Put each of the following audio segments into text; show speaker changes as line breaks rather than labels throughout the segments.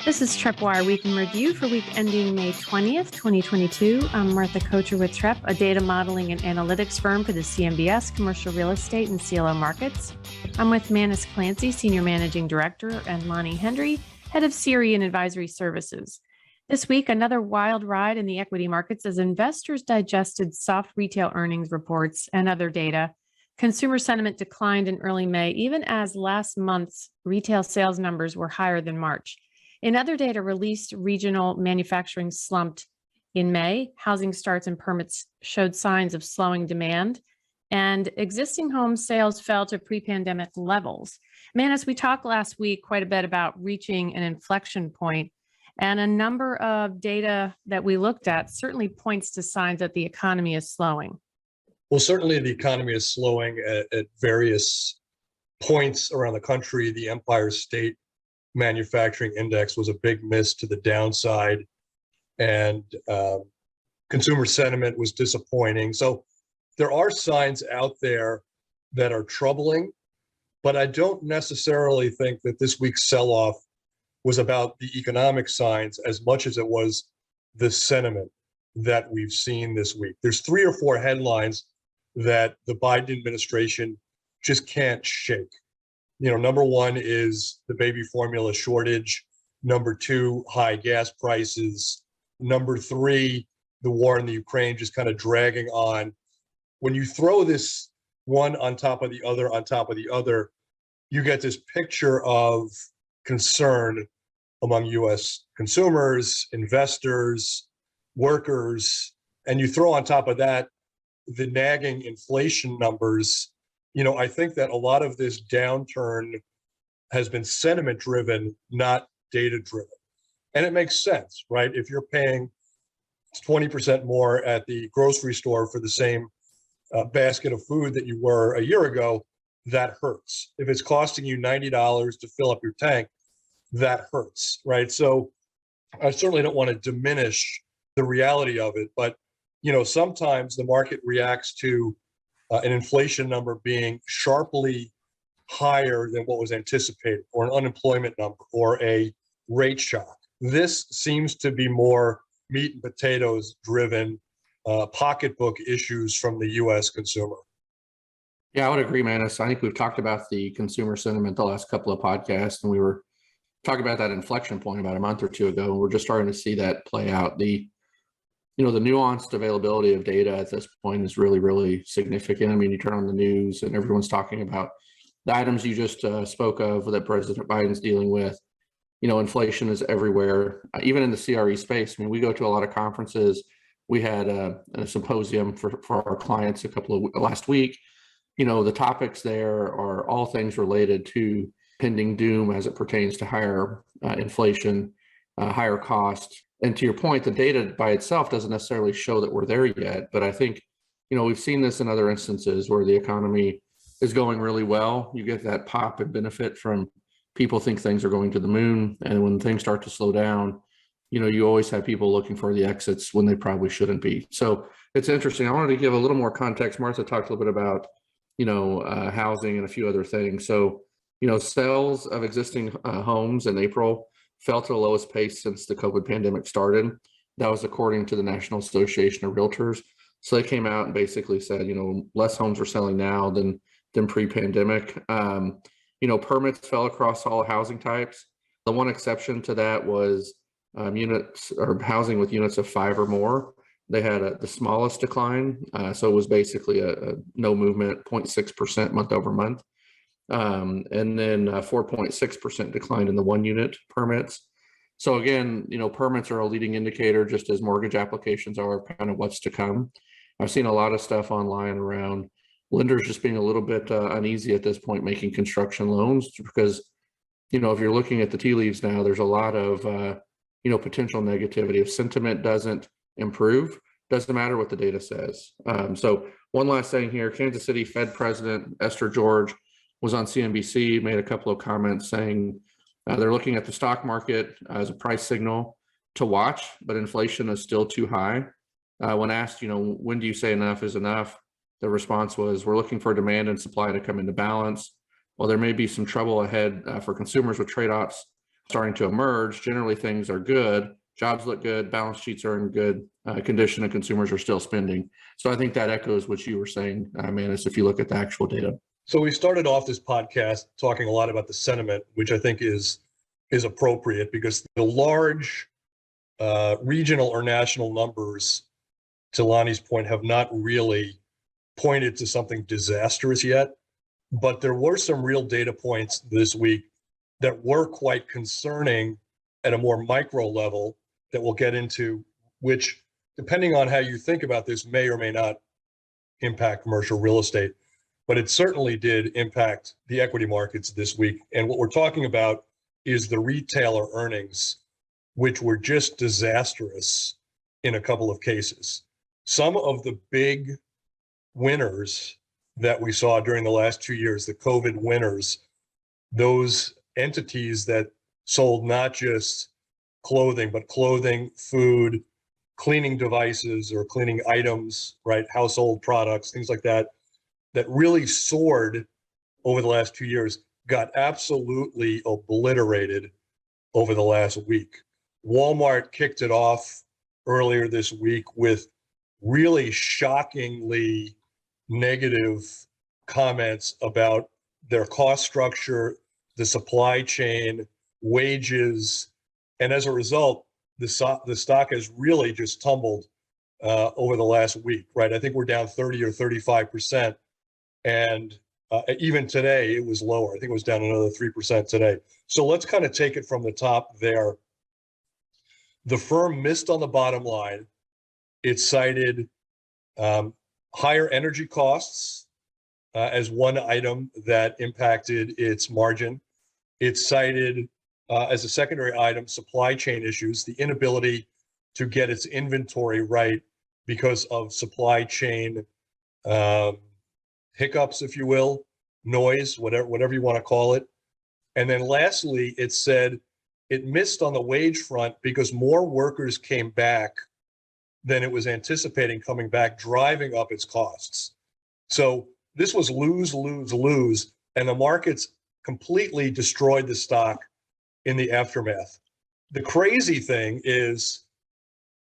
This is TreppWire Week in Review for week ending May 20th, 2022. I'm Martha Kocher with Trepp, a data modeling and analytics firm for the CMBS, commercial real estate, and CLO markets. I'm with Manus Clancy, Senior Managing Director, and Lonnie Hendry, Head of CRE and Advisory Services. This week, another wild ride in the equity markets as investors digested soft retail earnings reports and other data. Consumer sentiment declined in early May, even as last month's retail sales numbers were higher than March. In other data released, regional manufacturing slumped in May. Housing starts and permits showed signs of slowing demand, and existing home sales fell to pre-pandemic levels. Manus, we talked last week quite a bit about reaching an inflection point, and a number of data that we looked at certainly points to signs that the economy is slowing.
Well, certainly the economy is slowing at various points around the country. The Empire State Manufacturing Index was a big miss to the downside, and consumer sentiment was disappointing. So there are signs out there that are troubling, but I don't necessarily think that this week's sell-off was about the economic signs as much as it was the sentiment that we've seen this week. There's 3 or 4 headlines that the Biden administration just can't shake. Number 1 is the baby formula shortage. Number 2, high gas prices. Number 3, the war in the Ukraine just kind of dragging on. When you throw this one on top of the other, you get this picture of concern among U.S. consumers, investors, workers, and you throw on top of that the nagging inflation numbers. I think that a lot of this downturn has been sentiment driven, not data driven. And it makes sense, right? If you're paying 20% more at the grocery store for the same basket of food that you were a year ago, that hurts. If it's costing you $90 to fill up your tank, that hurts, right? So I certainly don't want to diminish the reality of it, but sometimes the market reacts to an inflation number being sharply higher than what was anticipated, or an unemployment number, or a rate shock. This seems to be more meat and potatoes driven pocketbook issues from the U.S. consumer.
Yeah, I would agree, Manus. I think we've talked about the consumer sentiment the last couple of podcasts, and we were talking about that inflection point about a month or two ago, and we're just starting to see that play out. The nuanced availability of data at this point is really, really significant. I mean, you turn on the news and everyone's talking about the items you just spoke of that President Biden's dealing with. Inflation is everywhere, even in the CRE space. I mean, we go to a lot of conferences. We had a symposium for our clients last week. The topics there are all things related to pending doom as it pertains to higher inflation, higher cost. And to your point, the data by itself doesn't necessarily show that we're there yet. But I think, we've seen this in other instances where the economy is going really well. You get that pop and benefit from people think things are going to the moon. And when things start to slow down, you always have people looking for the exits when they probably shouldn't be. So it's interesting. I wanted to give a little more context. Martha talked a little bit about, housing and a few other things. So, sales of existing homes in April fell to the lowest pace since the COVID pandemic started. That was according to the National Association of Realtors. So they came out and basically said, less homes are selling now than pre-pandemic. Permits fell across all housing types. The one exception to that was units or housing with units of 5 or more. They had the smallest decline. So it was basically a no movement, 0.6% month over month. And then 4.6% decline in the 1 unit permits. So again, permits are a leading indicator, just as mortgage applications are, kind of what's to come. I've seen a lot of stuff online around lenders just being a little bit uneasy at this point making construction loans, because if you're looking at the tea leaves now, there's a lot of potential negativity. If sentiment doesn't improve, doesn't matter what the data says. So one last thing here, Kansas City Fed President Esther George was on CNBC, made a couple of comments saying they're looking at the stock market as a price signal to watch, but inflation is still too high. When asked, when do you say enough is enough? The response was, we're looking for demand and supply to come into balance. while there may be some trouble ahead for consumers with trade-offs starting to emerge, generally things are good. Jobs look good, balance sheets are in good condition, and consumers are still spending. So I think that echoes what you were saying, Manus, if you look at the actual data.
So we started off this podcast talking a lot about the sentiment, which I think is appropriate because the large regional or national numbers, to Lonnie's point, have not really pointed to something disastrous yet. But there were some real data points this week that were quite concerning at a more micro level that we'll get into, which, depending on how you think about this, may or may not impact commercial real estate. But it certainly did impact the equity markets this week. And what we're talking about is the retailer earnings, which were just disastrous in a couple of cases. Some of the big winners that we saw during the last 2 years, the COVID winners, those entities that sold not just clothing, but clothing, food, cleaning devices or cleaning items, right? Household products, things like that, that really soared over the last 2 years, got absolutely obliterated over the last week. Walmart kicked it off earlier this week with really shockingly negative comments about their cost structure, the supply chain, wages. And as a result, the stock has really just tumbled over the last week, right? I think we're down 30 or 35%. And even today, it was lower. I think it was down another 3% today. So let's kind of take it from the top there. The firm missed on the bottom line. It cited higher energy costs as one item that impacted its margin. It cited as a secondary item supply chain issues, the inability to get its inventory right because of supply chain hiccups, if you will, noise, whatever you want to call it. And then lastly, it said it missed on the wage front because more workers came back than it was anticipating coming back, driving up its costs. So this was lose, lose, lose, and the markets completely destroyed the stock in the aftermath. The crazy thing is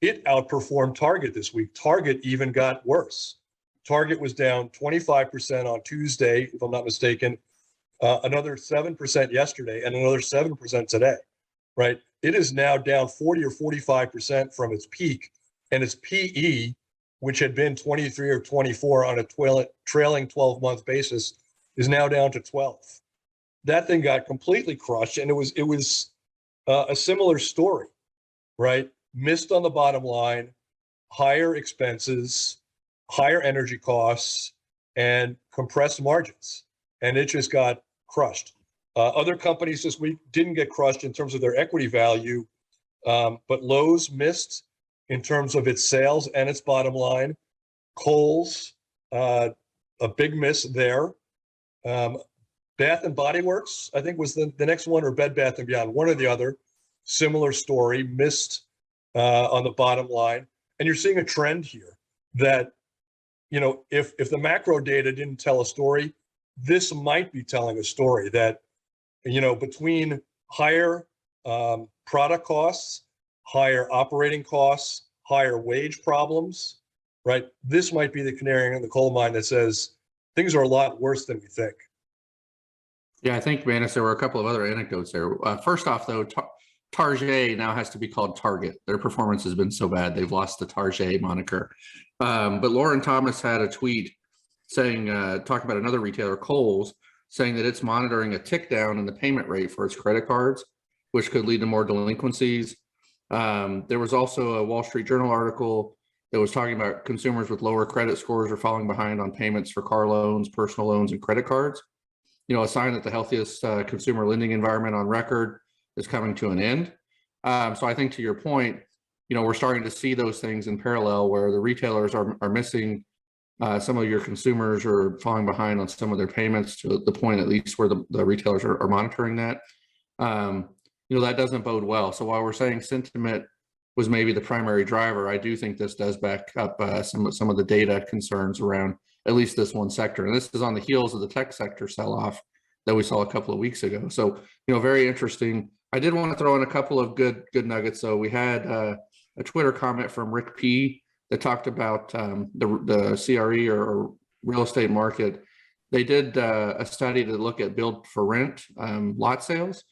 it outperformed Target this week. Target even got worse. Target was down 25% on Tuesday, if I'm not mistaken, another 7% yesterday, and another 7% today, right? It is now down 40 or 45% from its peak, and its PE, which had been 23 or 24 on a trailing 12-month basis, is now down to 12. That thing got completely crushed, and it was a similar story, right? Missed on the bottom line, higher expenses, higher energy costs, and compressed margins, and it just got crushed. Other companies this week didn't get crushed in terms of their equity value, but Lowe's missed in terms of its sales and its bottom line. Kohl's, a big miss there. Bath and Body Works, I think, was the next one, or Bed Bath & Beyond, one or the other. Similar story, missed on the bottom line. And you're seeing a trend here that, you know, if the macro data didn't tell a story, this might be telling a story that, you know, between higher product costs, higher operating costs, higher wage problems, right? This might be the canary in the coal mine that says things are a lot worse than we think.
Yeah, I think, Manus, there were a couple of other anecdotes there. First off, though, Target now has to be called Target. Their performance has been so bad, they've lost the Target moniker. But Lauren Thomas had a tweet saying, talking about another retailer, Kohl's, saying that it's monitoring a tick down in the payment rate for its credit cards, which could lead to more delinquencies. There was also a Wall Street Journal article that was talking about consumers with lower credit scores are falling behind on payments for car loans, personal loans, and credit cards. You know, a sign that the healthiest consumer lending environment on record is coming to an end. So I think, to your point, you know, we're starting to see those things in parallel where the retailers are missing some of your consumers, are falling behind on some of their payments, to the point at least where the retailers are monitoring that. You know, that doesn't bode well. So while we're saying sentiment was maybe the primary driver, I do think this does back up some of the data concerns around at least this one sector. And this is on the heels of the tech sector sell-off that we saw a couple of weeks ago. So, very interesting. I did want to throw in a couple of good nuggets. So we had a Twitter comment from Rick P that talked about the CRE or real estate market. They did a study to look at build for rent lot sales.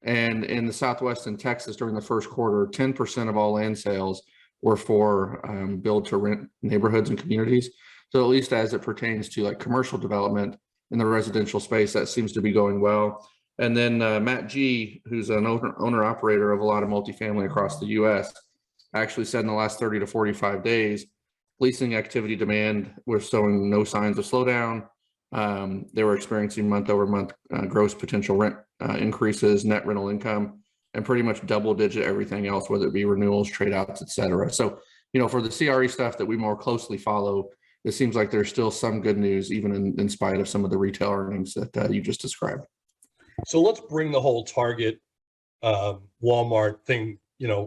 And in the Southwest and Texas during the first quarter, 10% of all land sales were for build to rent neighborhoods and communities. So at least as it pertains to like commercial development in the residential space, that seems to be going well. And then Matt G, who's an owner operator of a lot of multifamily across the US, actually said in the last 30 to 45 days, leasing activity demand was showing no signs of slowdown. They were experiencing month over month gross potential rent increases, net rental income, and pretty much double digit everything else, whether it be renewals, trade outs, et cetera. So, for the CRE stuff that we more closely follow, it seems like there's still some good news, even in spite of some of the retail earnings that you just described.
So let's bring the whole Target, Walmart thing,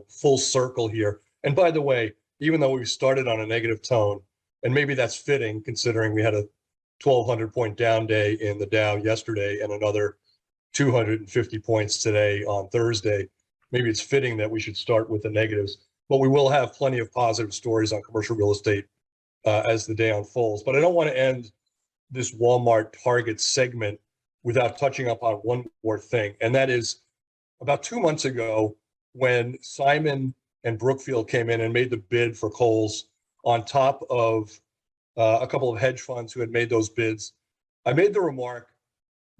full circle here. And by the way, even though we started on a negative tone, and maybe that's fitting considering we had a 1,200 point down day in the Dow yesterday and another 250 points today on Thursday, maybe it's fitting that we should start with the negatives, but we will have plenty of positive stories on commercial real estate as the day unfolds. But I don't want to end this Walmart Target segment without touching up on one more thing. And that is about 2 months ago, when Simon and Brookfield came in and made the bid for Kohl's on top of a couple of hedge funds who had made those bids, I made the remark,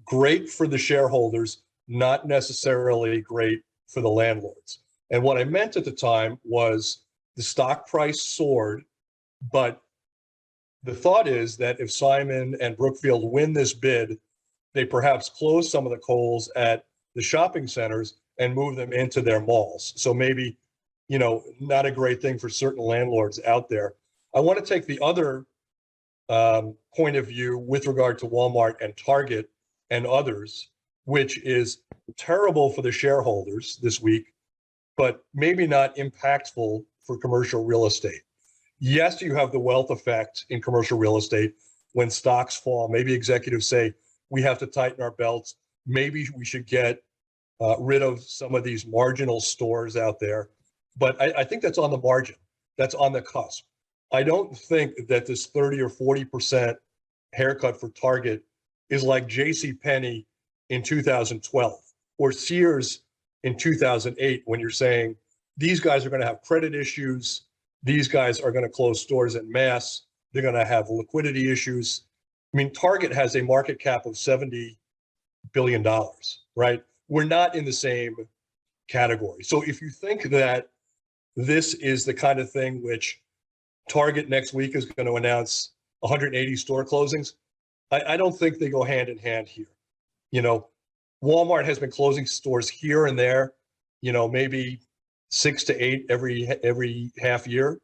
great for the shareholders, not necessarily great for the landlords. And what I meant at the time was the stock price soared, but the thought is that if Simon and Brookfield win this bid, they perhaps close some of the Kohl's at the shopping centers and move them into their malls. So maybe, not a great thing for certain landlords out there. I want to take the other point of view with regard to Walmart and Target and others, which is terrible for the shareholders this week, but maybe not impactful for commercial real estate. Yes, you have the wealth effect in commercial real estate when stocks fall. Maybe executives say, we have to tighten our belts. Maybe we should get rid of some of these marginal stores out there. But I think that's on the margin. That's on the cusp. I don't think that this 30 or 40% haircut for Target is like JCPenney in 2012 or Sears in 2008, when you're saying these guys are going to have credit issues. These guys are going to close stores en masse. They're going to have liquidity issues. I mean, Target has a market cap of $70 billion, right? We're not in the same category. So if you think that this is the kind of thing which Target next week is going to announce 180 store closings, I don't think they go hand in hand here. Walmart has been closing stores here and there, maybe 6 to 8 every half year.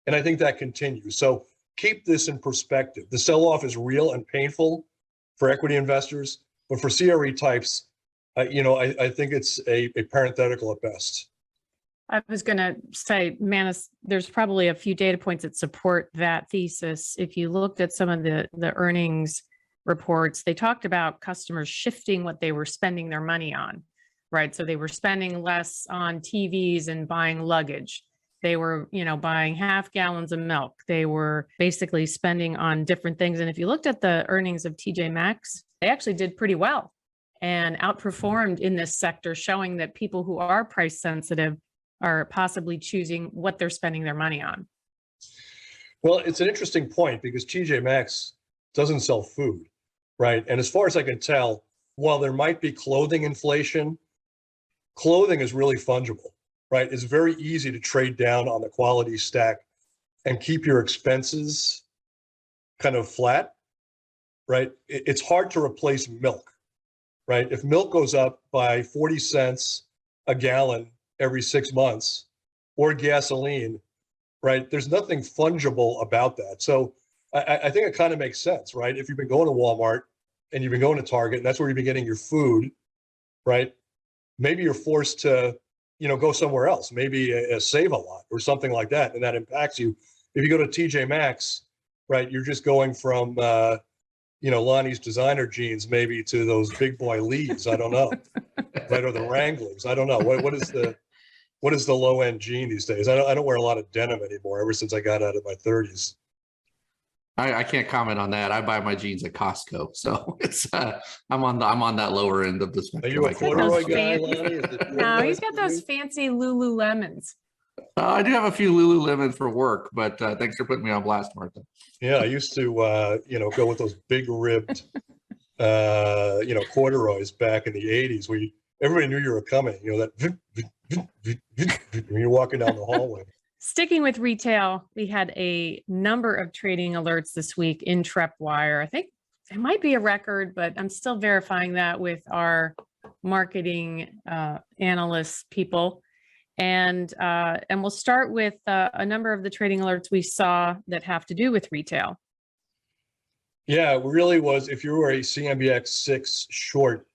And I think that continues. So keep this in perspective. The sell-off is real and painful for equity investors, but for CRE types, I think it's a parenthetical at best.
I was going to say, Manus, there's probably a few data points that support that thesis. If you looked at some of the earnings reports, they talked about customers shifting what they were spending their money on, right? So they were spending less on TVs and buying luggage. They were, buying half gallons of milk. They were basically spending on different things. And if you looked at the earnings of TJ Maxx, they actually did pretty well and outperformed in this sector, showing that people who are price sensitive are possibly choosing what they're spending their money on.
Well, it's an interesting point because TJ Maxx doesn't sell food, right? And as far as I can tell, while there might be clothing inflation, clothing is really fungible, right? It's very easy to trade down on the quality stack and keep your expenses kind of flat, right? It's hard to replace milk, right? If milk goes up by 40 cents a gallon every 6 months, or gasoline, right? There's nothing fungible about that. So I think it kind of makes sense, right? If you've been going to Walmart and you've been going to Target, and that's where you've been getting your food, right? Maybe you're forced to, go somewhere else, maybe a Save a Lot or something like that, and that impacts you. If you go to TJ Maxx, right, you're just going from, Lonnie's designer jeans maybe to those big boy Lees. I don't know. Right, or the Wranglers. I don't know. What is the low end jean these days? I don't wear a lot of denim anymore ever since I got out of my 30s.
I can't comment on that. I buy my jeans at Costco, so it's I'm on that lower end of the spectrum.
Are you a corduroy guy, Lonnie?
No, he's got those fancy Lululemons.
I do have a few Lululemon for work, but thanks for putting me on blast, Martha.
Yeah, I used to go with those big ribbed corduroys back in the 80s where everybody knew you were coming. That when you're walking down the hallway.
Sticking with retail, we had a number of trading alerts this week in TreppWire. I think it might be a record, but I'm still verifying that with our marketing analysts people. And we'll start with a number of the trading alerts we saw that have to do with retail.
Yeah, it really was. If you were a CMBX 6 short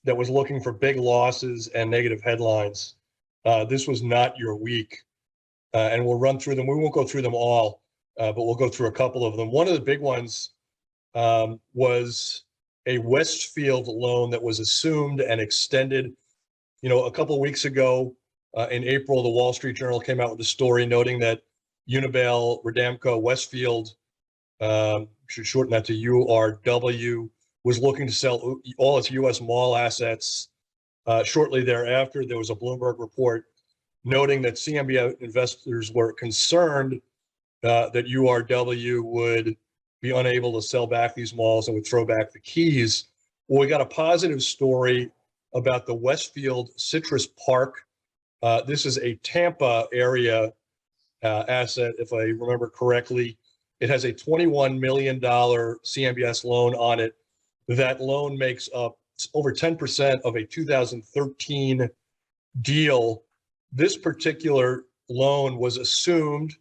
that was looking for big losses and negative headlines, this was not your week. And we'll run through them. We won't go through them all, but we'll go through a couple of them. One of the big ones was a Westfield loan that was assumed and extended. A couple of weeks ago in April, the Wall Street Journal came out with a story noting that Unibail Rodamco Westfield, should shorten that to URW, was looking to sell all its U.S. mall assets. Shortly thereafter, there was a Bloomberg report noting that CMBS investors were concerned that URW would be unable to sell back these malls and would throw back the keys. Well, we got a positive story about the Westfield Citrus Park. This is a Tampa area asset, if I remember correctly. It has a $21 million CMBS loan on it. That loan makes up over 10% of a 2013 deal. This particular loan was assumed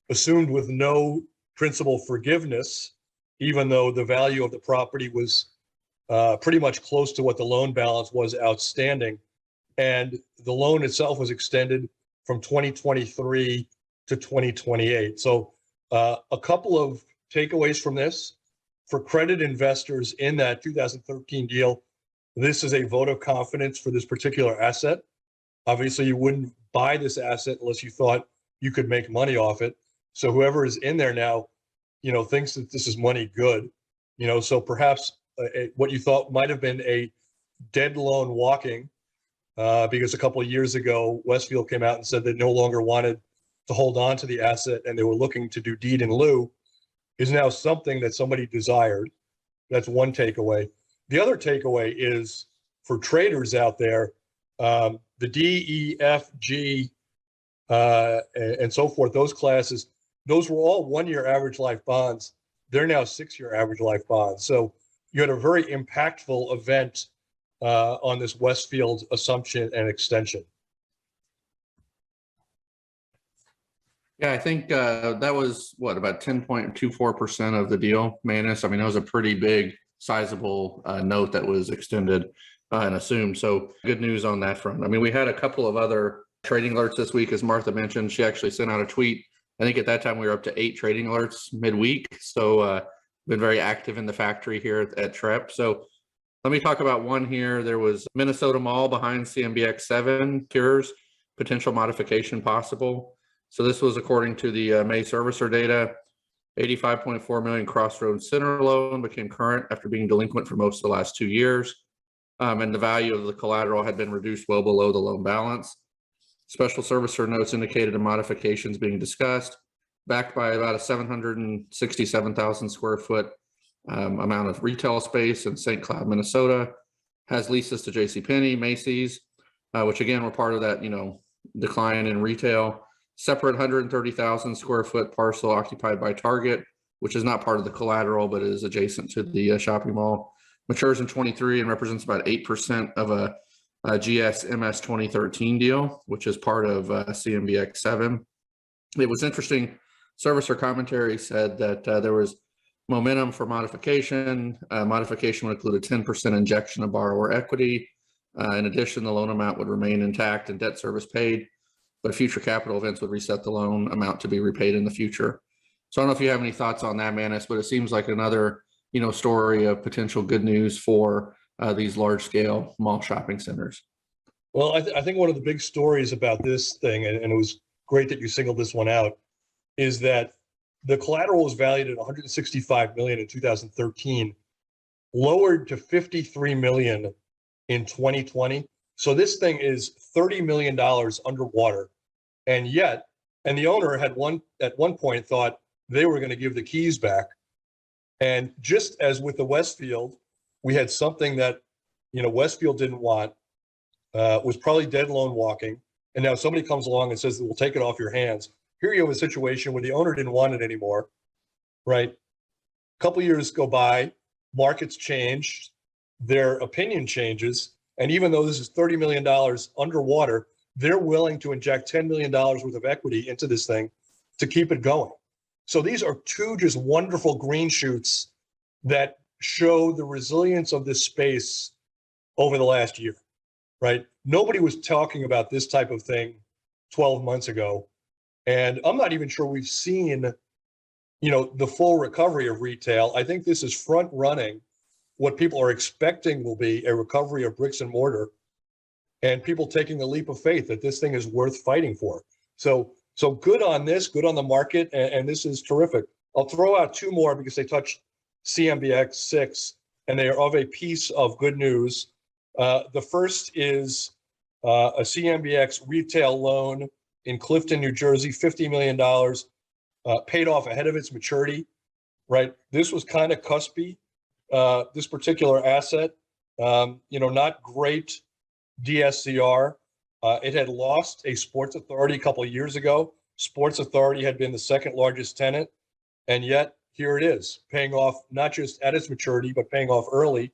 with no principal forgiveness, even though the value of the property was pretty much close to what the loan balance was outstanding. And the loan itself was extended from 2023 to 2028. So a couple of takeaways from this. For credit investors in that 2013 deal, this is a vote of confidence for this particular asset. Obviously, you wouldn't buy this asset unless you thought you could make money off it. So whoever is in there now, thinks that this is money good. So perhaps what you thought might have been a dead loan walking, because a couple of years ago, Westfield came out and said they no longer wanted to hold on to the asset and they were looking to do deed in lieu, is now something that somebody desired. That's one takeaway. The other takeaway is for traders out there, the D, E, F, G, and so forth, those classes, those were all 1-year average life bonds. They're now 6-year average life bonds. So you had a very impactful event on this Westfield assumption and extension.
Yeah, I think that was about 10.24% of the deal, Manus. I mean, it was a pretty big, sizable note that was extended and assumed. So good news on that front. I mean, we had a couple of other trading alerts this week, as Martha mentioned. She actually sent out a tweet. I think at that time we were up to 8 trading alerts midweek. So been very active in the factory here at Trepp. So let me talk about one here. There was Minnesota Mall behind CMBX 7 cures, potential modification possible. So this was according to the May servicer data. 85.4 million Crossroads Center loan became current after being delinquent for most of the last 2 years. And the value of the collateral had been reduced well below the loan balance. Special servicer notes indicated a modifications being discussed, backed by about a 767,000 square foot amount of retail space in St. Cloud, Minnesota. Has leases to JCPenney, Macy's, which again were part of that, decline in retail. Separate 130,000 square foot parcel occupied by Target, which is not part of the collateral, but is adjacent to the shopping mall. Matures in 23 and represents about 8% of a GSMS 2013 deal, which is part of CMBX 7. It was interesting. Servicer commentary said that there was momentum for modification. Modification would include a 10% injection of borrower equity. In addition, the loan amount would remain intact and debt service paid, but future capital events would reset the loan amount to be repaid in the future. So I don't know if you have any thoughts on that, Manus, but it seems like another story of potential good news for these large scale mall shopping centers.
Well, I think one of the big stories about this thing, and it was great that you singled this one out, is that the collateral was valued at 165 million in 2013, lowered to 53 million in 2020. So this thing is $30 million underwater. And the owner had at one point thought they were going to give the keys back. And just as with the Westfield, we had something that, Westfield didn't want, was probably dead loan walking. And now somebody comes along and says, we'll take it off your hands. Here you have a situation where the owner didn't want it anymore, right? A couple years go by, markets change, their opinion changes. And even though this is $30 million underwater, they're willing to inject $10 million worth of equity into this thing to keep it going. So these are two just wonderful green shoots that show the resilience of this space over the last year, right? Nobody was talking about this type of thing 12 months ago. And I'm not even sure we've seen, the full recovery of retail. I think this is front running what people are expecting will be a recovery of bricks and mortar, and people taking the leap of faith that this thing is worth fighting for. So good on this, good on the market, and this is terrific. I'll throw out two more because they touch CMBX 6, and they are of a piece of good news. The first is a CMBX retail loan in Clifton, New Jersey, $50 million, paid off ahead of its maturity, right? This was kind of cuspy, this particular asset, not great DSCR. It had lost a Sports Authority a couple of years ago. Sports Authority had been the second largest tenant, and yet here it is, paying off not just at its maturity, but paying off early.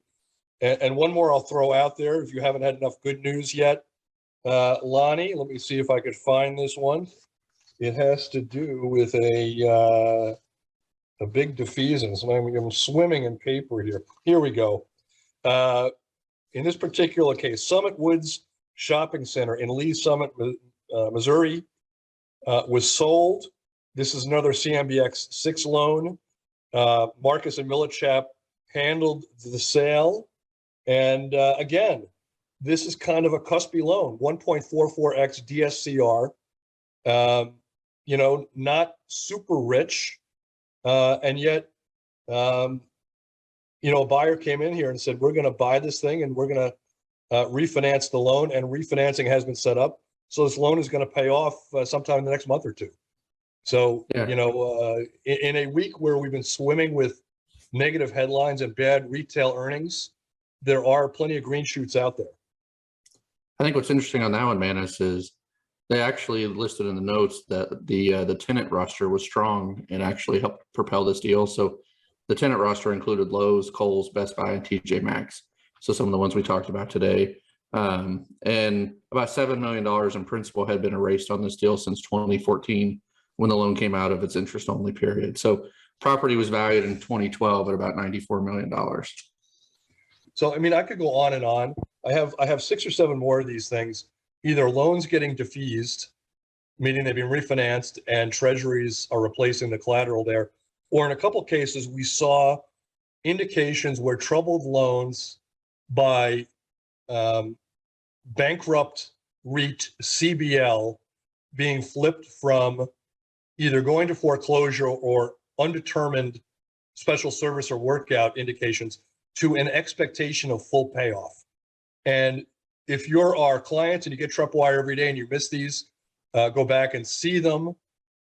And one more I'll throw out there if you haven't had enough good news yet. Lonnie, let me see if I could find this one. It has to do with a big defeasance. I'm swimming in paper here. Here we go. In this particular case, Summit Woods Shopping Center in Lee Summit, Missouri, was sold. This is another CMBX 6 loan. Marcus and Millichap handled the sale. And again, this is kind of a cuspy loan, 1.44x DSCR, not super rich. And yet, a buyer came in here and said, we're going to buy this thing and we're going to refinance the loan, and refinancing has been set up. So this loan is going to pay off sometime in the next month or two. So,
Yeah.
In a week where we've been swimming with negative headlines and bad retail earnings, there are plenty of green shoots out there.
I think what's interesting on that one, Manus, is they actually listed in the notes that the tenant roster was strong and actually helped propel this deal. So the tenant roster included Lowe's, Kohl's, Best Buy, and TJ Maxx. So some of the ones we talked about today. And about $7 million in principal had been erased on this deal since 2014 when the loan came out of its interest-only period. So property was valued in 2012 at about $94 million.
So, I could go on and on. I have 6 or 7 more of these things, either loans getting defeased, meaning they've been refinanced and treasuries are replacing the collateral there, or in a couple cases, we saw indications where troubled loans by bankrupt REIT CBL being flipped from either going to foreclosure or undetermined special service or workout indications to an expectation of full payoff. And if you're our client and you get TreppWire every day and you miss these, go back and see them.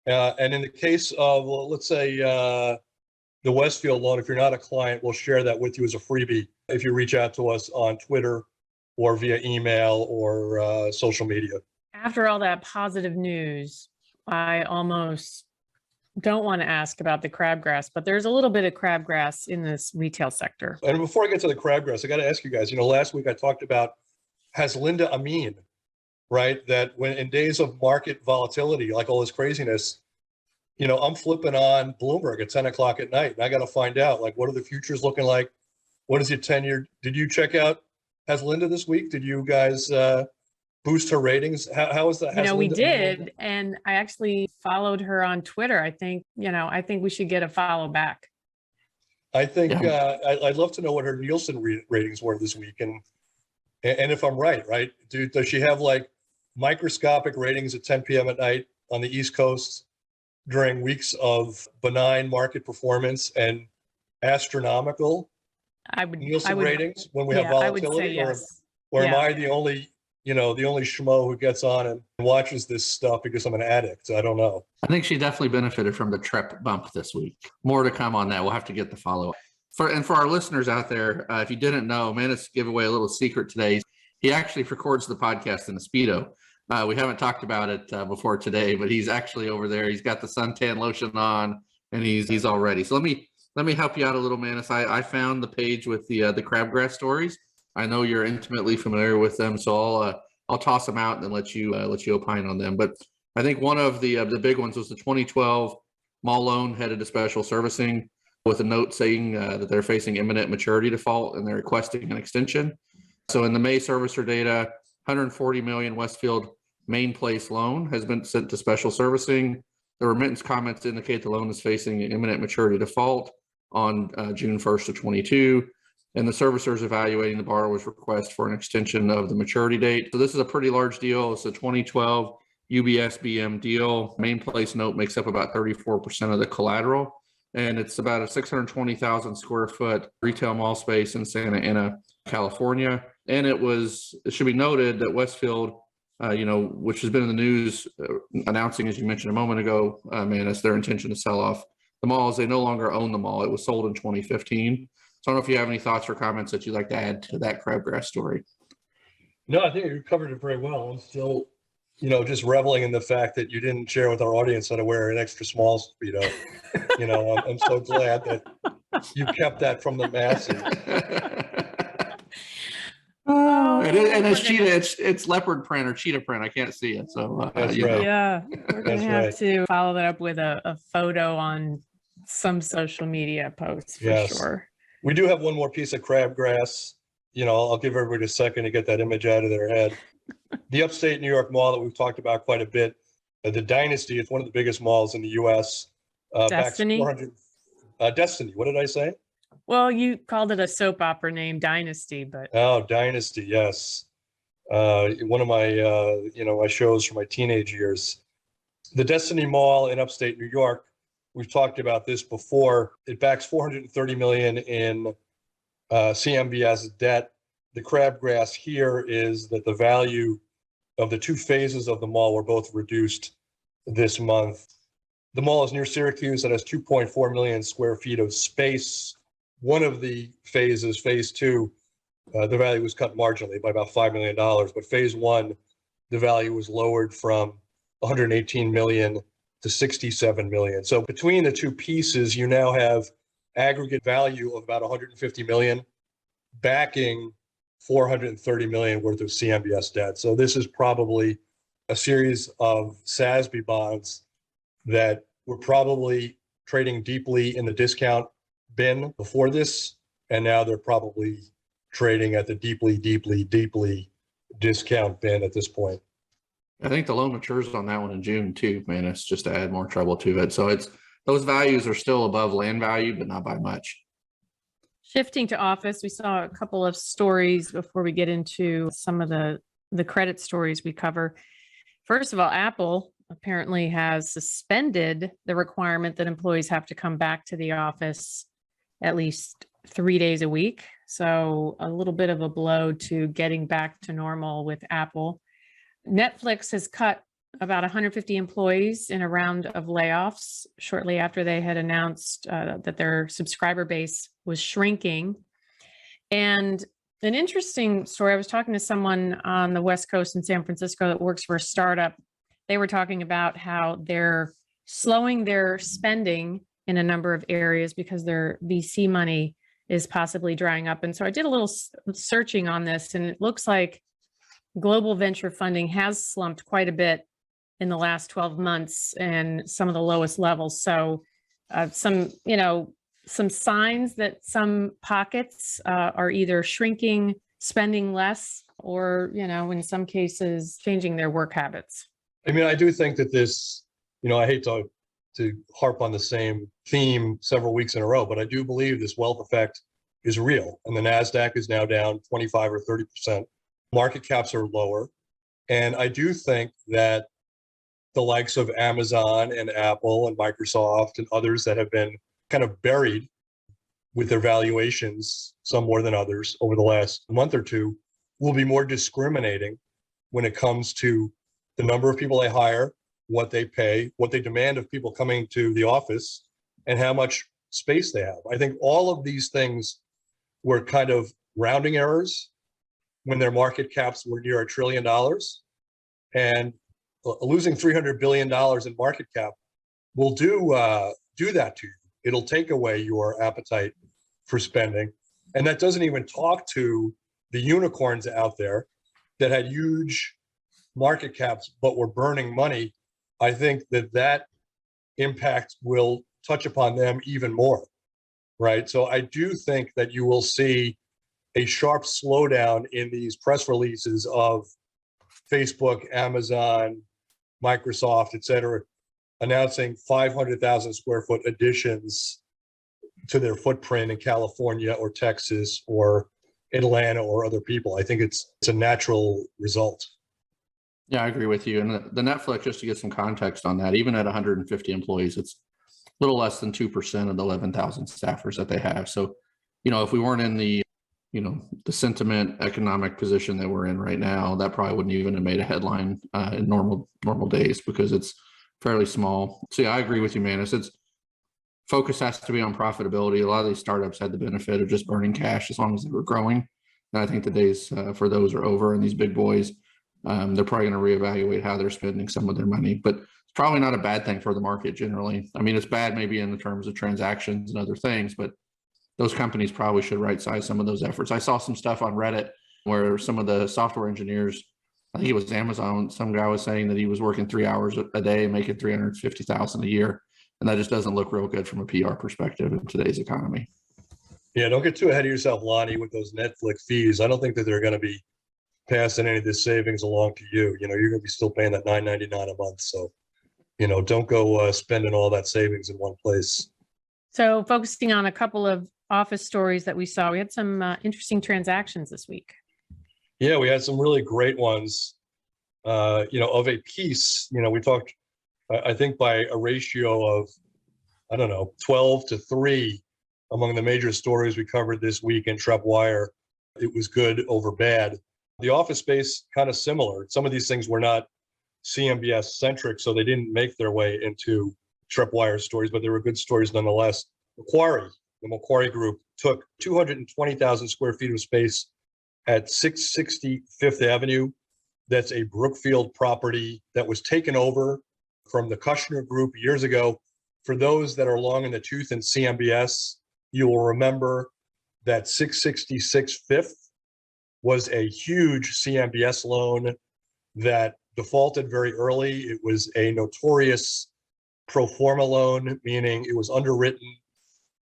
And in the case of, let's say, the Westfield loan, if you're not a client, we'll share that with you as a freebie if you reach out to us on Twitter or via email or social media.
After all that positive news, I almost don't want to ask about the crabgrass, but there's a little bit of crabgrass in this retail sector.
And before I get to the crabgrass, I got to ask you guys, last week I talked about, has Linda Amin, right? That when in days of market volatility, like all this craziness, I'm flipping on Bloomberg at 10 o'clock at night and I got to find out, like, what are the futures looking like? What is your 10-year? Did you check out, has Linda this week? Did you guys boost her ratings? How is that?
We did. And I actually followed her on Twitter. I think we should get a follow back.
I think
Yeah.
I'd love to know what her Nielsen ratings were this week, and if I'm right, does she have like microscopic ratings at 10 p.m. at night on the East Coast during weeks of benign market performance and astronomical
I
Nielsen
would,
ratings when we have
yeah, I would say
volatility,
yes.
or am
Yeah.
I the only schmo who gets on and watches this stuff because I'm an addict? I don't know.
I think she definitely benefited from the Trepp bump this week. More to come on that. We'll have to get the follow-up. For our listeners out there, if you didn't know, Manus gave away a little secret today. He actually records the podcast in a Speedo. We haven't talked about it before today, but he's actually over there. He's got the suntan lotion on, and he's all ready. So let me help you out a little, Manus. I found the page with the Crabgrass stories. I know you're intimately familiar with them, so I'll toss them out and then let you opine on them. But I think one of the big ones was the 2012 mall loan headed to special servicing with a note saying that they're facing imminent maturity default and they're requesting an extension. So in the May servicer data, 140 million Westfield Main Place loan has been sent to special servicing. The remittance comments indicate the loan is facing an imminent maturity default on June 1st of 22. And the servicer is evaluating the borrower's request for an extension of the maturity date. So this is a pretty large deal. It's a 2012 UBS BM deal. Main Place note makes up about 34% of the collateral. And it's about a 620,000 square foot retail mall space in Santa Ana, California. And it should be noted that Westfield, which has been in the news, announcing, as you mentioned a moment ago, Manus, their intention to sell off the mall, as they no longer own the mall. It was sold in 2015. So I don't know if you have any thoughts or comments that you'd like to add to that Crabgrass story.
No, I think you covered it very well. I'm still, just reveling in the fact that you didn't share with our audience how to wear an extra small Speedo. I'm so glad that you kept that from the masses.
And it's cheetah, it's leopard print or cheetah print. I can't see it. So
That's right.
Yeah, we're going
That's
to have
right.
to follow that up with a photo on some social media posts for
Yes.
sure.
We do have one more piece of Crabgrass. I'll give everybody a second to get that image out of their head. The upstate New York mall that we've talked about quite a bit, the Dynasty, it's one of the biggest malls in the U.S.
Destiny?
Destiny, what did I say?
Well, you called it a soap opera named Dynasty, but
Oh, Dynasty, yes. One of my, my shows from my teenage years. The Destiny Mall in upstate New York, we've talked about this before. It backs $430 million in CMBS debt. The Crabgrass here is that the value of the two phases of the mall were both reduced this month. The mall is near Syracuse. It has 2.4 million square feet of space. One of the phases, phase two, the value was cut marginally by about $5 million. But phase one, the value was lowered from 118 million to 67 million. So between the two pieces, you now have aggregate value of about 150 million, backing 430 million worth of CMBS debt. So this is probably a series of SASB bonds that were probably trading deeply in the discount bin before this, and now they're probably trading at the deeply discount bin at this point.
I think the loan matures on that one in June too, Manus, just to add more trouble to it. So those values are still above land value, but not by much.
shifting to office, we saw a couple of stories before we get into some of the credit stories we cover. First of all, Apple apparently has suspended the requirement that employees have to come back to the office at least 3 days a week. So a little bit of a blow to getting back to normal with Apple. Netflix has cut about 150 employees in a round of layoffs shortly after they had announced that their subscriber base was shrinking. And an interesting story, I was talking to someone on the West Coast in San Francisco that works for a startup. They were talking about how they're slowing their spending in a number of areas because their VC money is possibly drying up. And so I did a little searching on this, and it looks like global venture funding has slumped quite a bit in the last 12 months and some of the lowest levels. So some signs that some pockets are either shrinking, spending less, or, in some cases, changing their work habits.
I mean, I do think that this, I hate to to harp on the same theme several weeks in a row, but I do believe this wealth effect is real. And the NASDAQ is now down 25 or 30%. Market caps are lower. And I do think that the likes of Amazon and Apple and Microsoft and others that have been kind of buried with their valuations, some more than others, over the last month or two, will be more discriminating when it comes to the number of people they hire, what they pay, what they demand of people coming to the office, and how much space they have. I think all of these things were kind of rounding errors when their market caps were near $1 trillion. And losing $300 billion in market cap will do that to you. It'll take away your appetite for spending. And that doesn't even talk to the unicorns out there that had huge market caps but were burning money. I think that impact will touch upon them even more, right? So I do think that you will see a sharp slowdown in these press releases of Facebook, Amazon, Microsoft, et cetera, announcing 500,000 square foot additions to their footprint in California or Texas or Atlanta or other people. I think it's a natural result.
Yeah, I agree with you. And the Netflix, just to get some context on that, even at 150 employees, it's a little less than 2% of the 11,000 staffers that they have. So, if we weren't in the sentiment economic position that we're in right now, that probably wouldn't even have made a headline in normal days because it's fairly small. So yeah, I agree with you, man. It's focus has to be on profitability. A lot of these startups had the benefit of just burning cash as long as they were growing. And I think the days for those are over. And these big boys, they're probably going to reevaluate how they're spending some of their money. But it's probably not a bad thing for the market generally. I mean, it's bad maybe in the terms of transactions and other things, but those companies probably should right size some of those efforts. I saw some stuff on Reddit where some of the software engineers, I think it was Amazon, some guy was saying that he was working 3 hours a day, making $350,000 a year. And that just doesn't look real good from a PR perspective in today's economy.
Yeah, don't get too ahead of yourself, Lonnie, with those Netflix fees. I don't think that they're going to be passing any of this savings along to you. You're going to be still paying that $9.99 a month. So, don't go spending all that savings in one place.
So focusing on a couple of office stories that we saw, we had some interesting transactions this week.
Yeah, we had some really great ones, of a piece. We talked, I think, by a ratio of, 12 to 3 among the major stories we covered this week in TreppWire. It was good over bad. The office space, kind of similar. Some of these things were not CMBS centric, so they didn't make their way into TreppWire stories, but they were good stories nonetheless. The Macquarie Group took 220,000 square feet of space at 660 Fifth Avenue. That's a Brookfield property that was taken over from the Kushner Group years ago. For those that are long in the tooth in CMBS, you will remember that 666 Fifth was a huge CMBS loan that defaulted very early. It was a notorious pro forma loan, meaning it was underwritten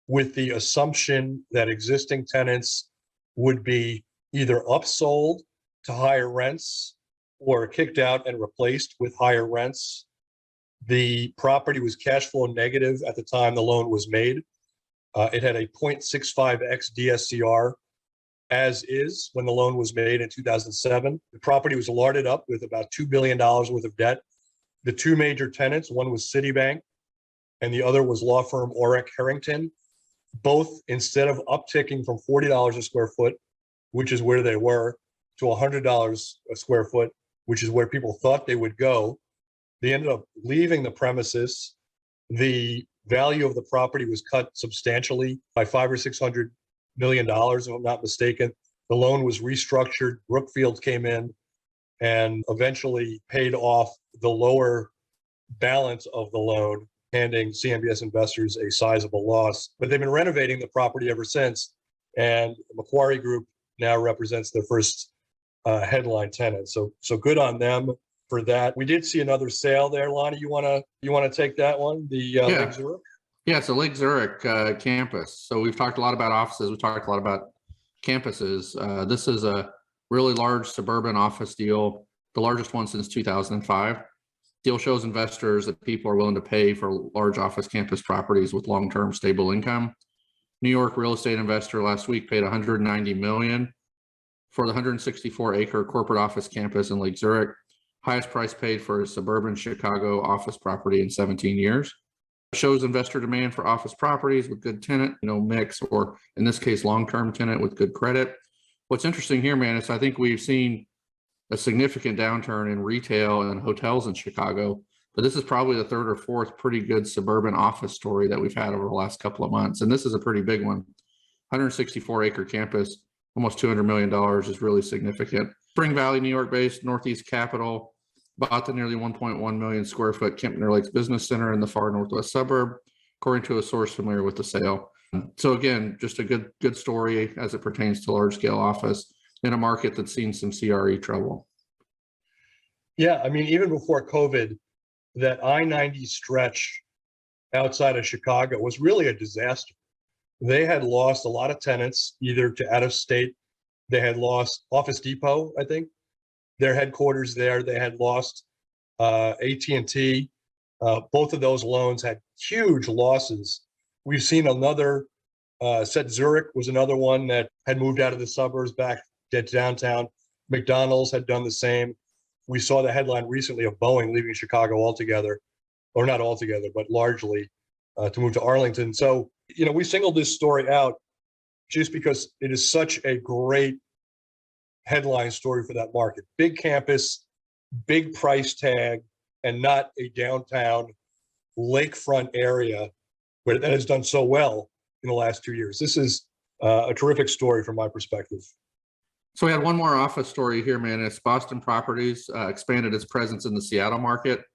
with the assumption that existing tenants would be either upsold to higher rents or kicked out and replaced with higher rents. The property was cash flow negative at the time the loan was made. It had a 0.65x DSCR as is when the loan was made in 2007. The property was larded up with about $2 billion worth of debt. The two major tenants, one was Citibank and the other was law firm Orrick Harrington. Both, instead of upticking from $40 a square foot, which is where they were, to $100 a square foot, which is where people thought they would go, they ended up leaving the premises. The value of the property was cut substantially by $500 or $600 million, if I'm not mistaken. The loan was restructured. Brookfield came in and eventually paid off the lower balance of the loan, handing CMBS investors a sizable loss. But they've been renovating the property ever since, and Macquarie Group now represents their first headline tenant. So good on them for that. We did see another sale there, Lonnie. You wanna take that one? The Lake Zurich?
Yeah, it's a Lake Zurich campus. So we've talked a lot about offices. We talked a lot about campuses. This is a really large suburban office deal, the largest one since 2005. Deal shows investors that people are willing to pay for large office campus properties with long-term stable income. New York real estate investor last week paid $190 million for the 164-acre corporate office campus in Lake Zurich, highest price paid for a suburban Chicago office property in 17 years. It shows investor demand for office properties with good tenant, mix, or in this case, long-term tenant with good credit. What's interesting here, man, is I think we've seen a significant downturn in retail and hotels in Chicago, but this is probably the third or fourth pretty good suburban office story that we've had over the last couple of months. And this is a pretty big one. 164-acre campus, almost $200 million is really significant. Spring Valley, New York based, Northeast Capital, bought the nearly 1.1 million square foot Kempner Lakes Business Center in the far northwest suburb, according to a source familiar with the sale. So again, just a good story as it pertains to large scale office in a market that's seen some CRE trouble.
Yeah, I mean, even before COVID, that I-90 stretch outside of Chicago was really a disaster. They had lost a lot of tenants, either to out of state. They had lost Office Depot, I think, their headquarters there. They had lost AT&T. Both of those loans had huge losses. We've seen another, Zurich was another one that had moved out of the suburbs back to downtown. McDonald's had done the same. We saw the headline recently of Boeing leaving Chicago altogether, or not altogether, but largely to move to Arlington. So, we singled this story out just because it is such a great headline story for that market. Big campus, big price tag, and not a downtown lakefront area where that has done so well in the last 2 years. This is a terrific story from my perspective.
So we had one more office story here, man. It's Boston Properties expanded its presence in the Seattle market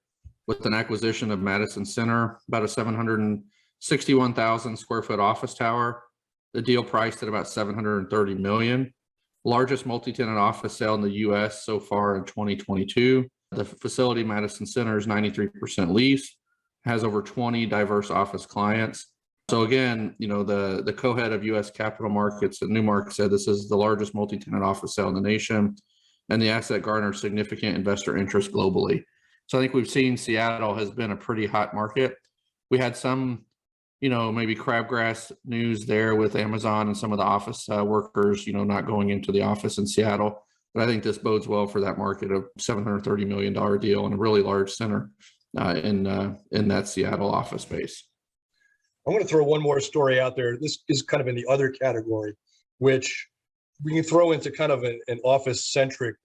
with an acquisition of Madison Center, about a 761,000 square foot office tower. The deal priced at about $730 million. Largest multi-tenant office sale in the U.S. so far in 2022. The facility, Madison Center, is 93% leased, has over 20 diverse office clients. So again, the co-head of U.S. Capital Markets at Newmark said this is the largest multi-tenant office sale in the nation, and the asset garnered significant investor interest globally. So I think we've seen Seattle has been a pretty hot market. We had some, maybe Crabgrass news there with Amazon and some of the office workers, not going into the office in Seattle. But I think this bodes well for that market of $730 million deal and a really large center in that Seattle office space.
I'm going to throw one more story out there. This is kind of in the other category, which we can throw into kind of an office-centric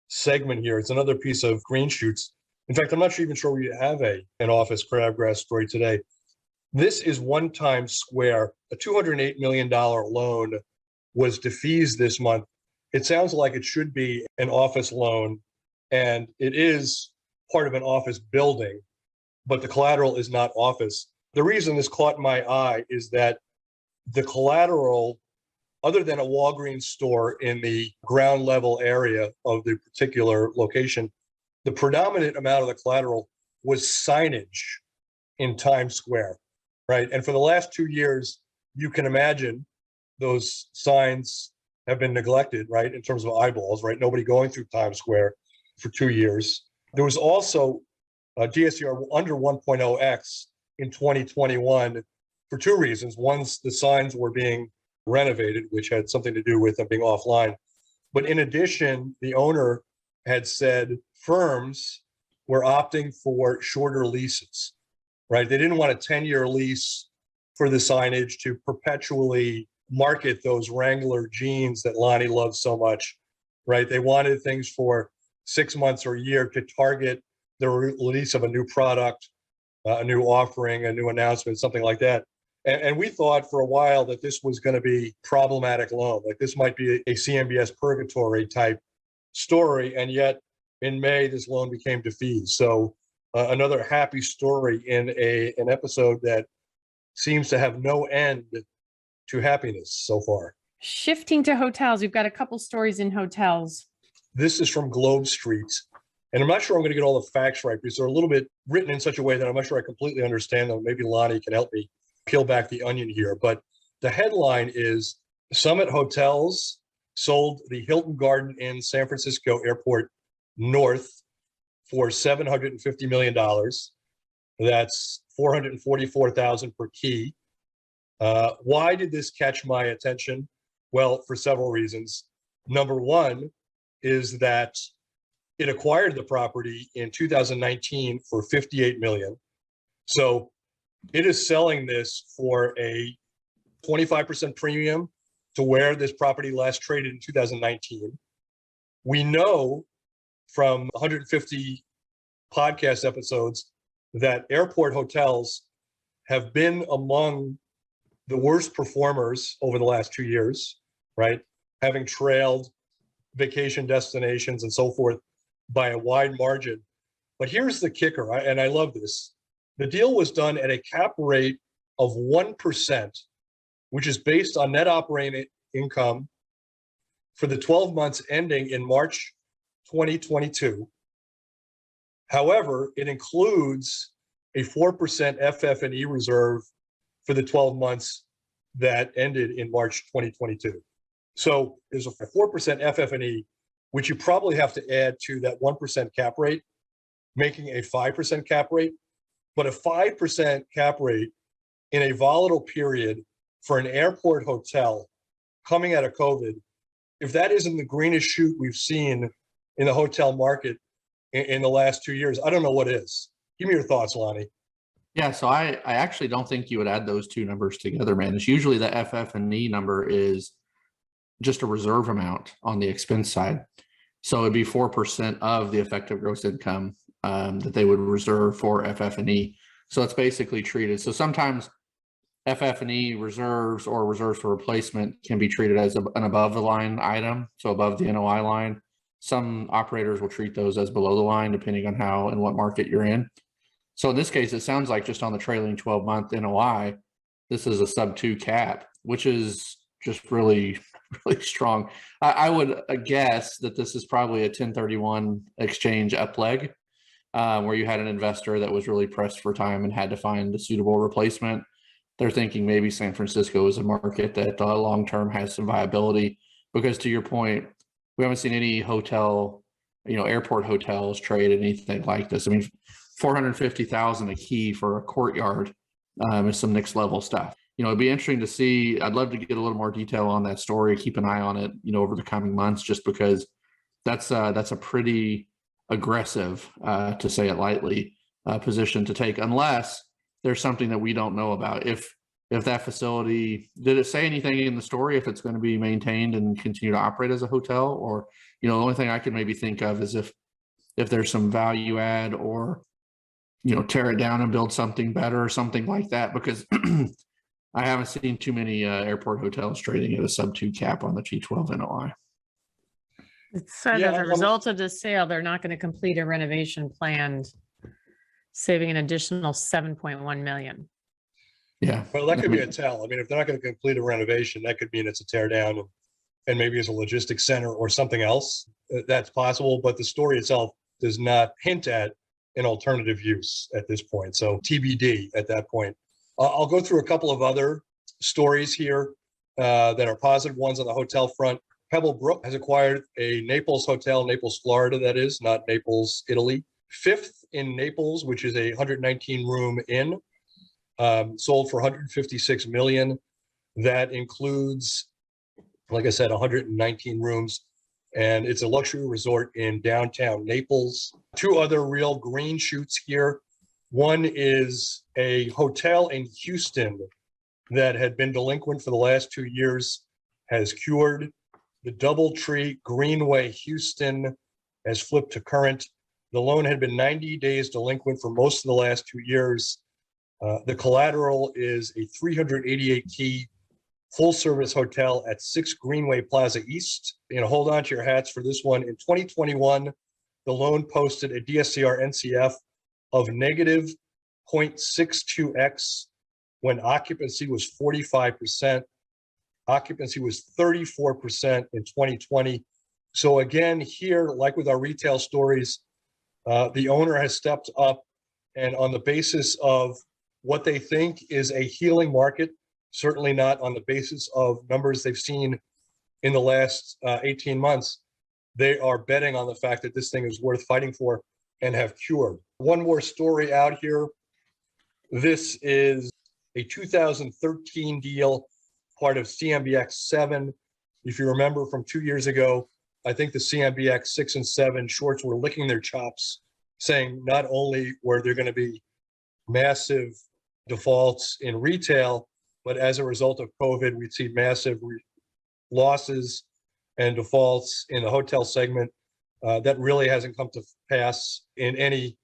segment here. It's another piece of green shoots. In fact, I'm not even sure we have an office Crabgrass story today. This is One Times Square. A $208 million loan was defeased this month. It sounds like it should be an office loan, and it is part of an office building, but the collateral is not office. The reason this caught my eye is that the collateral, other than a Walgreens store in the ground level area of the particular location, the predominant amount of the collateral was signage in Times Square, right? And for the last 2 years, you can imagine those signs have been neglected, right? In terms of eyeballs, right? Nobody going through Times Square for 2 years. There was also a DSCR under 1.0x in 2021 for two reasons. One, the signs were being renovated, which had something to do with them being offline. But in addition, the owner had said firms were opting for shorter leases, right? They didn't want a 10-year lease for the signage to perpetually market those Wrangler jeans that Lonnie loves so much, right? They wanted things for 6 months or a year to target the release of a new product, a new offering, a new announcement, something like that. And we thought for a while that this was going to be problematic loan, like this might be a CMBS purgatory type story. And yet in May, this loan became defeased. So another happy story in an episode that seems to have no end to happiness so far.
Shifting to hotels, we've got a couple stories in hotels.
This is from Globe Street. And I'm not sure I'm going to get all the facts right because they're a little bit written in such a way that I'm not sure I completely understand them. Maybe Lonnie can help me peel back the onion here. But the headline is Summit Hotels sold the Hilton Garden Inn San Francisco Airport North for $750 million. That's $444,000 per key. Why did this catch my attention? Well, for several reasons. Number one is that it acquired the property in 2019 for $58 million. So it is selling this for a 25% premium to where this property last traded in 2019. We know from 150 podcast episodes that airport hotels have been among the worst performers over the last 2 years, right? Having trailed vacation destinations and so forth by a wide margin. But here's the kicker, and I love this. The deal was done at a cap rate of 1%, which is based on net operating income for the 12 months ending in March 2022. However, it includes a 4% FF&E reserve for the 12 months that ended in March 2022. So there's a 4% FF&E, which you probably have to add to that 1% cap rate, making a 5% cap rate. But a 5% cap rate in a volatile period for an airport hotel coming out of COVID, if that isn't the greenest shoot we've seen in the hotel market in the last 2 years, I don't know what is. Give me your thoughts, Lonnie.
Yeah, so I actually don't think you would add those two numbers together, man. It's usually the FF&E number is just a reserve amount on the expense side. So it'd be 4% of the effective gross income that they would reserve for FF&E. So it's basically treated. So sometimes FF&E reserves or reserves for replacement can be treated as an above the line item, so above the NOI line. Some operators will treat those as below the line, depending on how and what market you're in. So in this case, it sounds like just on the trailing 12-month NOI, this is a sub-2 cap, which is just really, really strong. I would guess that this is probably a 1031 exchange up leg, where you had an investor that was really pressed for time and had to find a suitable replacement. They're thinking maybe San Francisco is a market that long-term has some viability, because to your point, we haven't seen any hotel, airport hotels trade anything like this. I mean, $450,000 a key for a courtyard is some next level stuff. It'd be interesting to see. I'd love to get a little more detail on that story. Keep an eye on it, over the coming months, just because that's a pretty aggressive, to say it lightly, position to take, unless there's something that we don't know about. If that facility, did it say anything in the story if it's going to be maintained and continue to operate as a hotel? Or, the only thing I can maybe think of is if there's some value add, or, tear it down and build something better or something like that, because I haven't seen too many airport hotels trading at a sub-2 cap on the T12 NOI.
It said as a result of the sale, they're not going to complete a renovation planned, saving an additional $7.1 million.
Yeah.
Well, that could be a tell. I mean, if they're not going to complete a renovation, that could mean it's a tear down and maybe it's a logistics center or something else. That's possible, but the story itself does not hint at an alternative use at this point. So TBD at that point. I'll go through a couple of other stories here that are positive ones on the hotel front. Pebblebrook has acquired a Naples hotel, Naples, Florida, that is, not Naples, Italy. Fifth in Naples, which is a 119-room inn, sold for $156 million. That includes, like I said, 119 rooms, and it's a luxury resort in downtown Naples. Two other real green shoots here. One is a hotel in Houston that had been delinquent for the last 2 years, has cured. The DoubleTree Greenway Houston has flipped to current. The loan had been 90 days delinquent for most of the last 2 years. The collateral is a 388-key full-service hotel at 6 Greenway Plaza East. Hold on to your hats for this one. In 2021, the loan posted a DSCR NCF of negative 0.62x when occupancy was 45%. Occupancy was 34% in 2020. So again, here, like with our retail stories, the owner has stepped up, and on the basis of what they think is a healing market, certainly not on the basis of numbers they've seen in the last 18 months, they are betting on the fact that this thing is worth fighting for. and have cured. One more story out here. This is a 2013 deal, part of CMBX 7. If you remember from 2 years ago, I think the CMBX 6 and 7 shorts were licking their chops, saying not only were there going to be massive defaults in retail, but as a result of COVID, we'd see massive losses and defaults in the hotel segment. That really hasn't come to pass in any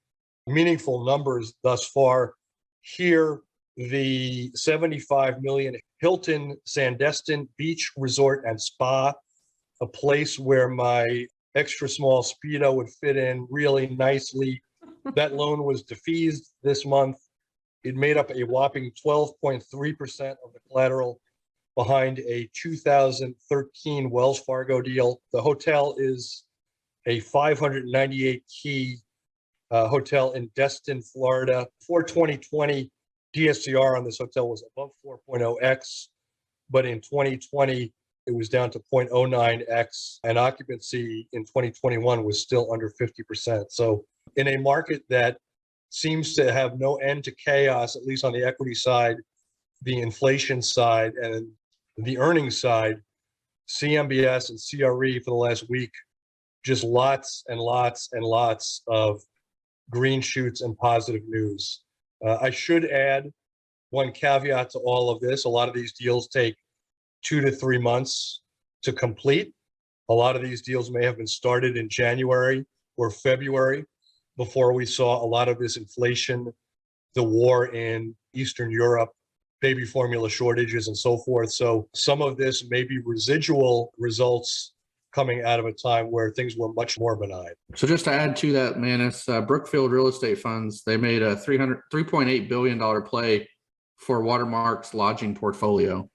meaningful numbers thus far. Here, the 75 million Hilton Sandestin Beach Resort and Spa, a place where my extra small Speedo would fit in really nicely. That loan was defeased this month. It made up a whopping 12.3% of the collateral behind a 2013 Wells Fargo deal. The hotel is a 598 key hotel in Destin, Florida. For 2020, DSCR on this hotel was above 4.0x, but in 2020, it was down to 0.09x, and occupancy in 2021 was still under 50%. So in a market that seems to have no end to chaos, at least on the equity side, the inflation side, and the earnings side, CMBS and CRE for the last week, just lots and lots and lots of green shoots and positive news. I should add one caveat to all of this. A lot of these deals take 2 to 3 months to complete. A lot of these deals may have been started in January or February before we saw a lot of this inflation, the war in Eastern Europe, baby formula shortages, and so forth. So some of this may be residual results coming out of a time where things were much more benign.
So just to add to that, Manus, Brookfield Real Estate Funds, they made a $3.8 billion play for Watermark's lodging portfolio.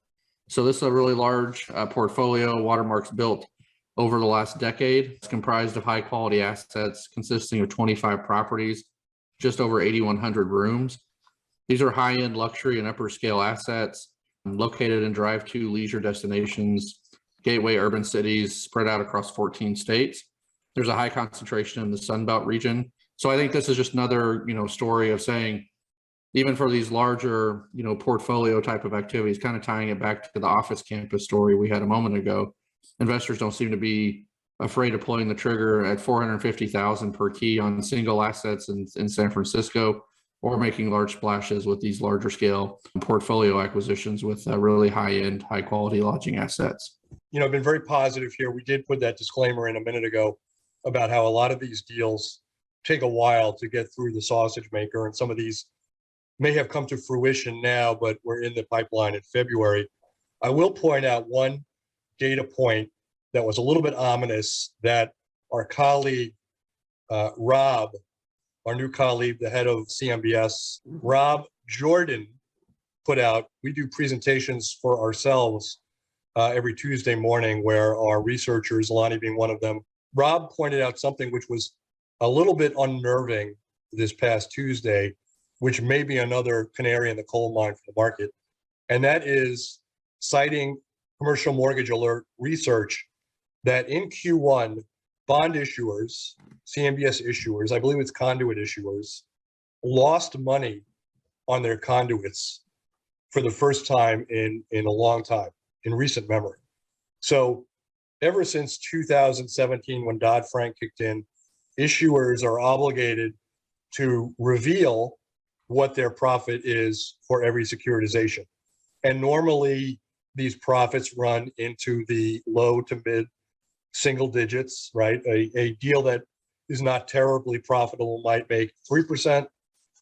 So this is a really large portfolio Watermark's built over the last decade. It's comprised of high quality assets consisting of 25 properties, just over 8,100 rooms. These are high-end luxury and upper scale assets located in drive-to leisure destinations, gateway urban cities spread out across 14 states. There's a high concentration in the Sun Belt region. So I think this is just another, story of saying, even for these larger, portfolio type of activities, kind of tying it back to the office campus story we had a moment ago, investors don't seem to be afraid of pulling the trigger at $450,000 per key on single assets in San Francisco, or making large splashes with these larger scale portfolio acquisitions with really high-end, high-quality lodging assets.
I've been very positive here. We did put that disclaimer in a minute ago about how a lot of these deals take a while to get through the sausage maker, and some of these may have come to fruition now, but we're in the pipeline in February. I will point out one data point that was a little bit ominous that our colleague, Rob, our new colleague, the head of CMBS, Rob Jordan, put out. We do presentations for ourselves every Tuesday morning where our researchers, Lonnie being one of them, Rob pointed out something which was a little bit unnerving this past Tuesday, which may be another canary in the coal mine for the market. And that is citing Commercial Mortgage Alert research that in Q1, bond issuers, CMBS issuers, I believe it's conduit issuers, lost money on their conduits for the first time in a long time, in recent memory. So ever since 2017, when Dodd-Frank kicked in, issuers are obligated to reveal what their profit is for every securitization. And normally these profits run into the low to mid single digits, right? A deal that is not terribly profitable might make 3%.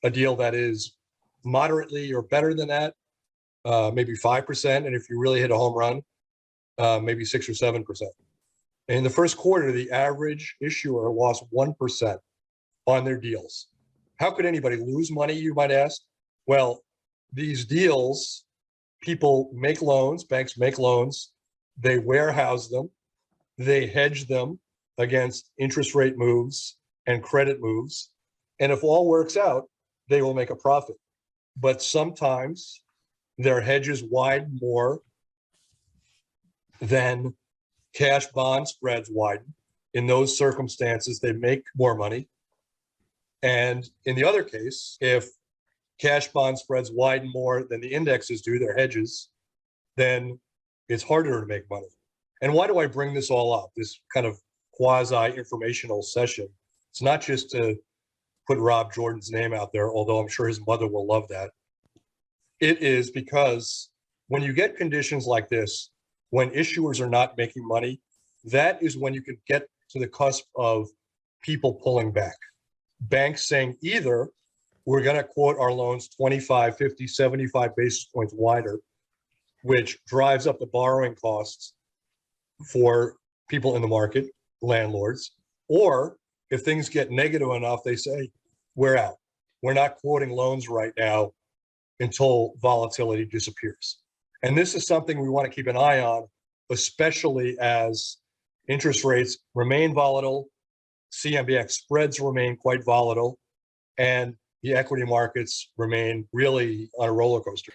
A deal that is moderately or better than that, maybe 5%. And if you really hit a home run, maybe 6 or 7%. In the first quarter, the average issuer lost 1% on their deals. How could anybody lose money, you might ask? Well, these deals, people make loans, banks make loans, they warehouse them, they hedge them against interest rate moves and credit moves. And if all works out, they will make a profit. But sometimes their hedges widen more than cash bond spreads widen. In those circumstances, they make more money. And in the other case, if cash bond spreads widen more than the indexes do, their hedges, then it's harder to make money. And why do I bring this all up? This kind of quasi-informational session. It's not just to put Rob Jordan's name out there, although I'm sure his mother will love that. It is because when you get conditions like this, when issuers are not making money, that is when you can get to the cusp of people pulling back. Banks saying either we're going to quote our loans 25, 50, 75 basis points wider, which drives up the borrowing costs for people in the market, landlords, or if things get negative enough, they say, we're out. We're not quoting loans right now until volatility disappears. And this is something we want to keep an eye on, especially as interest rates remain volatile, CMBS spreads remain quite volatile, and the equity markets remain really on a roller coaster.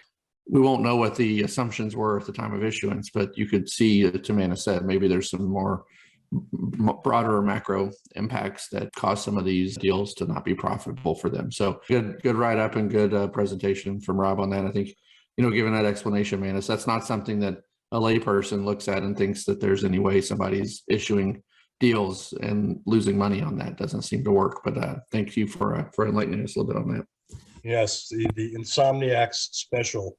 We won't know what the assumptions were at the time of issuance, but you could see, as Amanda said, maybe there's some more broader macro impacts that cause some of these deals to not be profitable for them. So good write-up and good presentation from Rob on that. I think, given that explanation, Manus, that's not something that a layperson looks at and thinks that there's any way somebody's issuing deals and losing money on that. Doesn't seem to work. But thank you for enlightening us a little bit on that.
Yes, the Insomniacs special.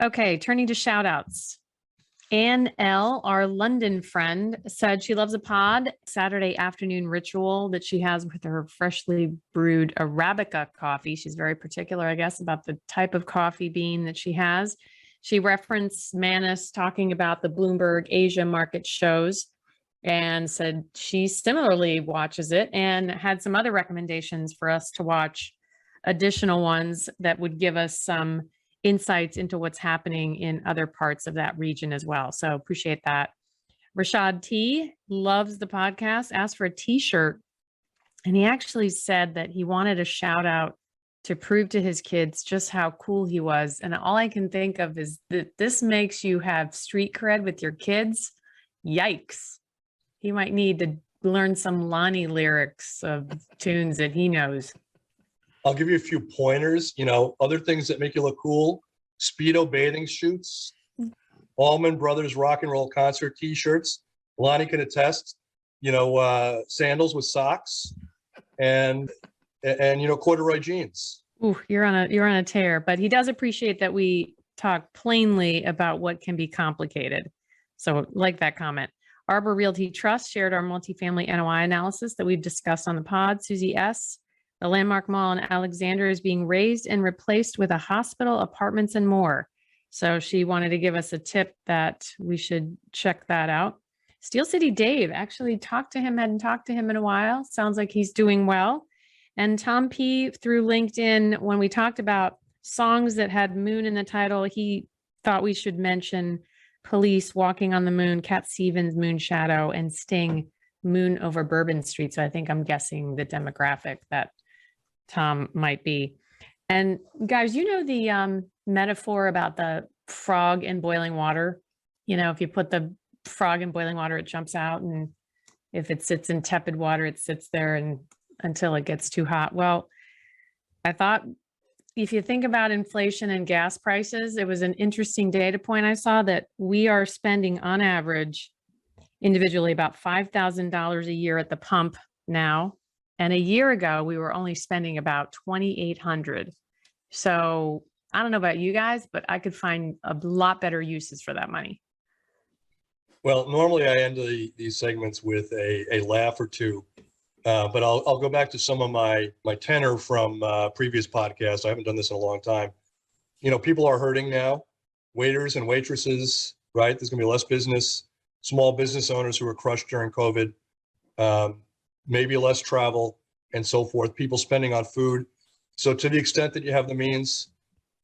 Okay, turning to shout outs. Anne L., our London friend, said she loves a pod Saturday afternoon ritual that she has with her freshly brewed Arabica coffee. She's very particular, I guess, about the type of coffee bean that she has. She referenced Manus talking about the Bloomberg Asia market shows and said she similarly watches it and had some other recommendations for us to watch, additional ones that would give us some insights into what's happening in other parts of that region as well. So appreciate that. Rashad T loves the podcast, asked for a t-shirt, and he actually said that he wanted a shout out to prove to his kids just how cool he was. And all I can think of is that this makes you have street cred with your kids. Yikes. He might need to learn some Lonnie lyrics of tunes that he knows.
I'll give you a few pointers, other things that make you look cool. Speedo bathing suits, Allman Brothers rock and roll concert t-shirts. Lonnie can attest, sandals with socks and corduroy jeans.
Ooh, you're on a tear, but he does appreciate that we talk plainly about what can be complicated. So like that comment. Arbor Realty Trust shared our multifamily NOI analysis that we've discussed on the pod. Susie S., the Landmark Mall in Alexandria is being raised and replaced with a hospital, apartments, and more. So she wanted to give us a tip that we should check that out. Steel City Dave, actually hadn't talked to him in a while. Sounds like he's doing well. And Tom P. through LinkedIn, when we talked about songs that had moon in the title, he thought we should mention Police, Walking on the Moon, Cat Stevens, Moon Shadow, and Sting, Moon Over Bourbon Street. So I'm guessing the demographic that Tom might be. And guys, the metaphor about the frog in boiling water. If you put the frog in boiling water, it jumps out. And if it sits in tepid water, it sits there and until it gets too hot. Well, I thought if you think about inflation and gas prices, it was an interesting data point I saw that we are spending on average individually about $5,000 a year at the pump now. And a year ago, we were only spending about $2,800. So I don't know about you guys, but I could find a lot better uses for that money.
Well, normally I end these segments with a laugh or two, but I'll go back to some of my tenor from previous podcasts. I haven't done this in a long time. People are hurting now. Waiters and waitresses, right? There's going to be less business. Small business owners who were crushed during COVID. Maybe less travel and so forth, people spending on food. So to the extent that you have the means,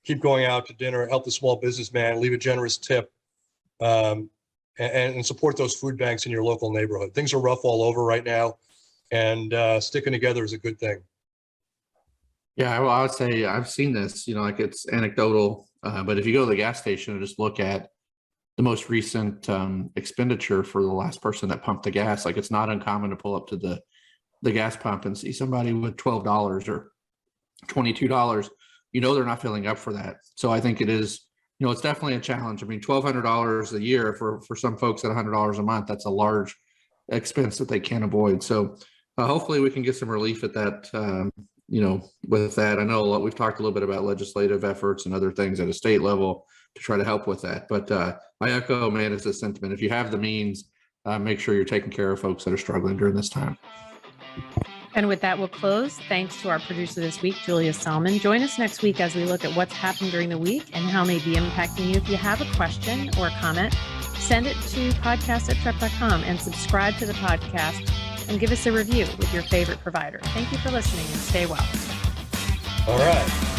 keep going out to dinner, help the small businessman, leave a generous tip, and support those food banks in your local neighborhood. Things are rough all over right now, and sticking together is a good thing.
Yeah, well, I would say I've seen this, it's anecdotal, but if you go to the gas station and just look at the most recent expenditure for the last person that pumped the gas, it's not uncommon to pull up to the the gas pump and see somebody with $12 or $22, they're not filling up for that. So I think it is, it's definitely a challenge. I mean, $1,200 a year for some folks at $100 a month, that's a large expense that they can't avoid. So hopefully we can get some relief at that, with that. I know we've talked a little bit about legislative efforts and other things at a state level to try to help with that. But I echo Amanda's sentiment. If you have the means, make sure you're taking care of folks that are struggling during this time.
And with that, we'll close. Thanks to our producer this week, Julia Salmon. Join us next week as we look at what's happened during the week and how it may be impacting you. If you have a question or a comment, send it to podcast@trepp.com and subscribe to the podcast and give us a review with your favorite provider. Thank you for listening and stay well.
All right.